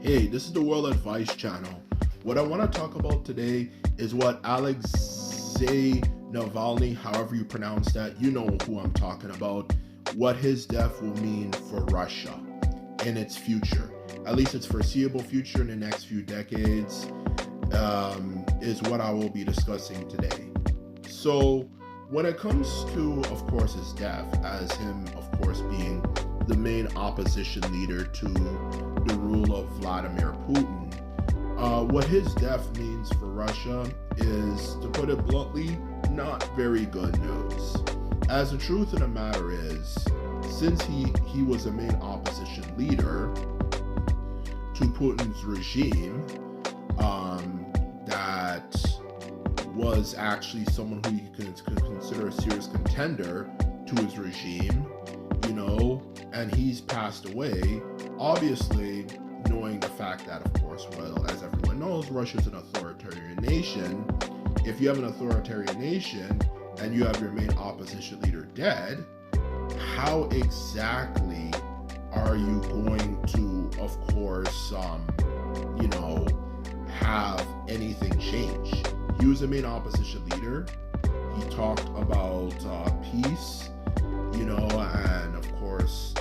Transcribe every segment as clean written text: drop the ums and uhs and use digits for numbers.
Hey, this is the World Advice Channel. What I want to talk about today is what Alexei Navalny, however you pronounce that, you know who I'm talking about, what his death will mean for Russia in its future, at least its foreseeable future in the next few decades, is what I will be discussing today. So when it comes to, of course, his death, as him, of course, being the main opposition leader to the rule of Vladimir Putin, what his death means for Russia is, to put it bluntly, not very good news. As the truth of the matter is, since he was a main opposition leader to Putin's regime, that was actually someone who you could consider a serious contender to his regime, and he's passed away. Obviously, knowing the fact that, of course, well, as everyone knows, Russia is an authoritarian nation. If you have an authoritarian nation and you have your main opposition leader dead, how exactly are you going to, of course, have anything change? He was the main opposition leader. He talked about peace, and of course,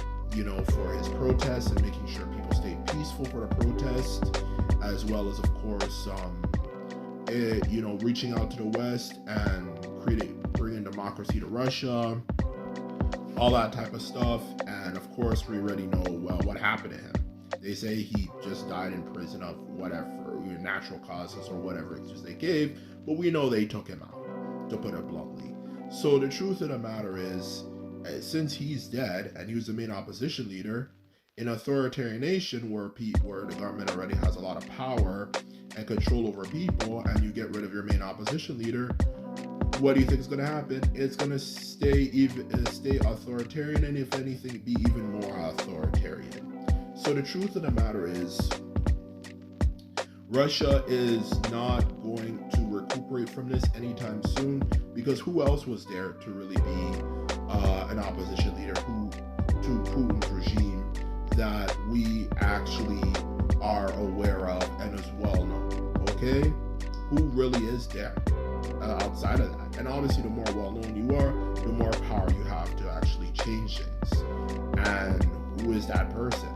for his protests and making sure people stay peaceful for the protest, as well as, of course, reaching out to the West and bringing democracy to Russia, all that type of stuff. And of course, we already know, well, what happened to him. They say he just died in prison of whatever, natural causes or whatever excuse they gave, but we know they took him out, to put it bluntly. So the truth of the matter is, since he's dead and he was the main opposition leader in an authoritarian nation where the government already has a lot of power and control over people, and you get rid of your main opposition leader, what do you think is going to happen? It's going to stay authoritarian, and if anything, be even more authoritarian. So the truth of the matter is, Russia is not going to recuperate from this anytime soon, because who else was there to really be an opposition leader to Putin's regime that we actually are aware of and is well known, okay? Who really is there outside of that? And obviously, the more well known you are, the more power you have to actually change things. And who is that person?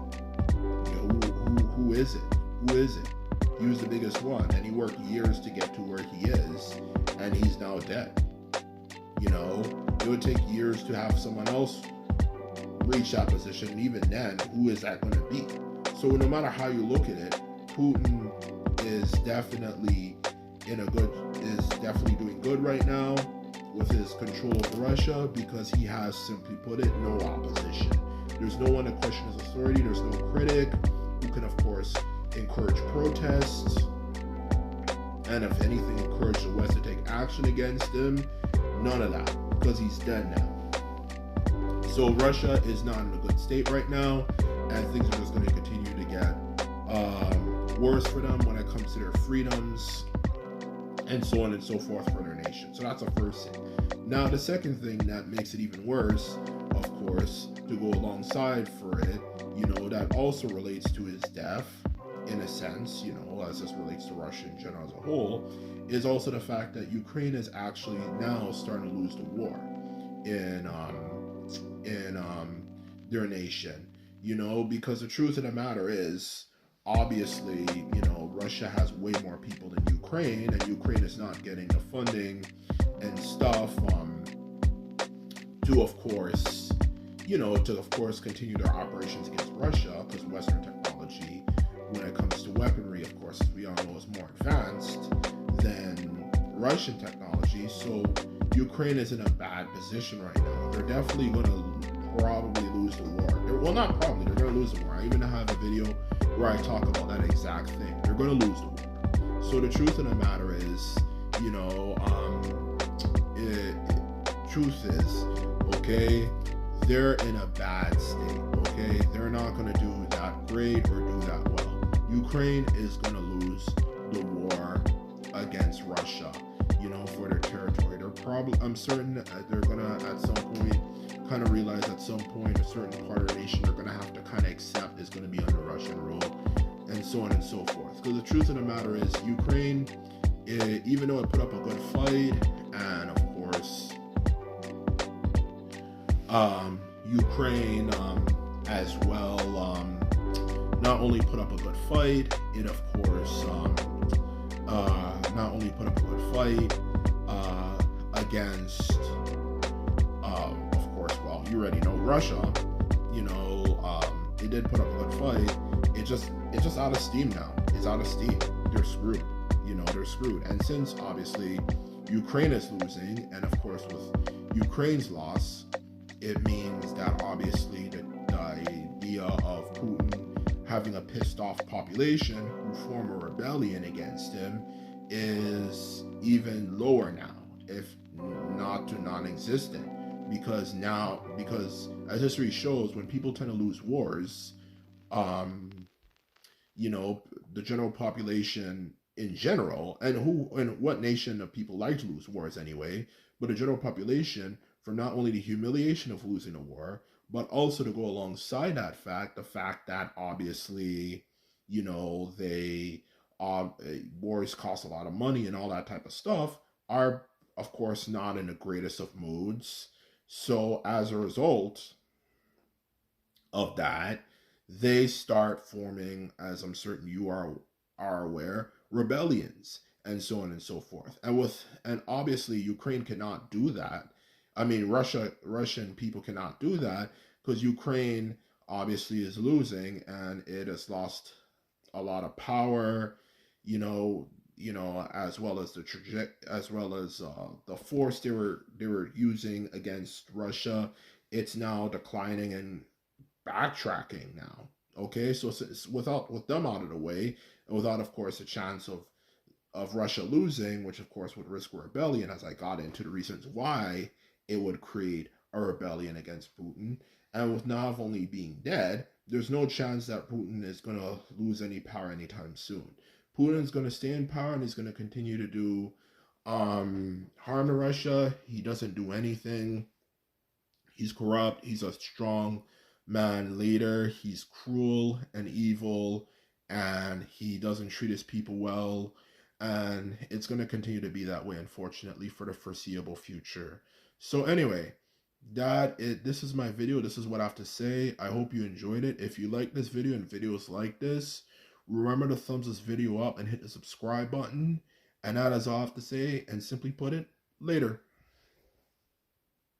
Who is it? Who is it? He was the biggest one, and he worked years to get to where he is, and he's now dead. It would take years to have someone else reach that position, and even then, who is that going to be? So no matter how you look at it, Putin is definitely doing good right now with his control of Russia, because he has, simply put it, no opposition. There's no one to question his authority. There's no critic who can, of course, encourage protests, and if anything, encourage the West to take action against him. None of that, because he's dead now. So Russia is not in a good state right now, and things are just going to continue to get worse for them when it comes to their freedoms and so on and so forth for their nation. So that's the first thing. Now, the second thing that makes it even worse, of course, to go alongside for it, that also relates to his death, in a sense, as this relates to Russia in general as a whole, is also the fact that Ukraine is actually now starting to lose the war in their nation, because the truth of the matter is, obviously, Russia has way more people than Ukraine, and Ukraine is not getting the funding and stuff to, of course, continue their operations against Russia, because Western technology, when it comes to weaponry, of course, as we all know, is more advanced than Russian technology. So Ukraine is in a bad position right now. They're definitely going to probably lose the war. Not probably, they're going to lose the war. I even have a video where I talk about that exact thing. They're going to lose the war. So the truth of the matter is, truth is, okay, they're in a bad state, okay? They're not going to do that great or do that well. Ukraine is going to lose the war against Russia, for their territory. I'm certain that they're going to, at some point, kind of realize at some point a certain part of the nation they're going to have to kind of accept is going to be under Russian rule. And so on and so forth. Because the truth of the matter is, Ukraine, even though it put up a good fight, and of course, Ukraine as well, not only put up a good fight, it of course not only put up a good fight against, of course, well, you already know Russia. You know, it did put up a good fight. It's just out of steam now. It's out of steam. They're screwed. You know, they're screwed. And since obviously Ukraine is losing, and of course with Ukraine's loss, it means that obviously the idea of Putin having a pissed off population who form a rebellion against him is even lower now, if not to non-existent. Because as history shows, when people tend to lose wars, you know, the general population in general, and what nation of people like to lose wars anyway, but the general population, for not only the humiliation of losing a war, but also to go alongside that fact, the fact that obviously, you know, wars cost a lot of money and all that type of stuff, are of course not in the greatest of moods. So as a result of that, they start forming, as I'm certain you are aware, rebellions and so on and so forth. And obviously Ukraine cannot do that. I mean, Russian people cannot do that because Ukraine obviously is losing, and it has lost a lot of power, you know, as well as the force they were using against Russia. It's now declining and backtracking now. Okay, so with them out of the way, and without, of course, a chance of Russia losing, which of course would risk a rebellion, as I got into the reasons why it would create a rebellion against Putin. And with Navalny being dead, there's no chance that Putin is going to lose any power anytime soon. Putin's going to stay in power, and he's going to continue to do harm to Russia. He doesn't do anything. He's corrupt. He's a strong man leader. He's cruel and evil, and he doesn't treat his people well. And it's going to continue to be that way, unfortunately, for the foreseeable future. So anyway, this is my video. This is what I have to say. I hope you enjoyed it. If you like this video and videos like this, remember to thumbs this video up and hit the subscribe button. And that is all I have to say, and simply put it, later.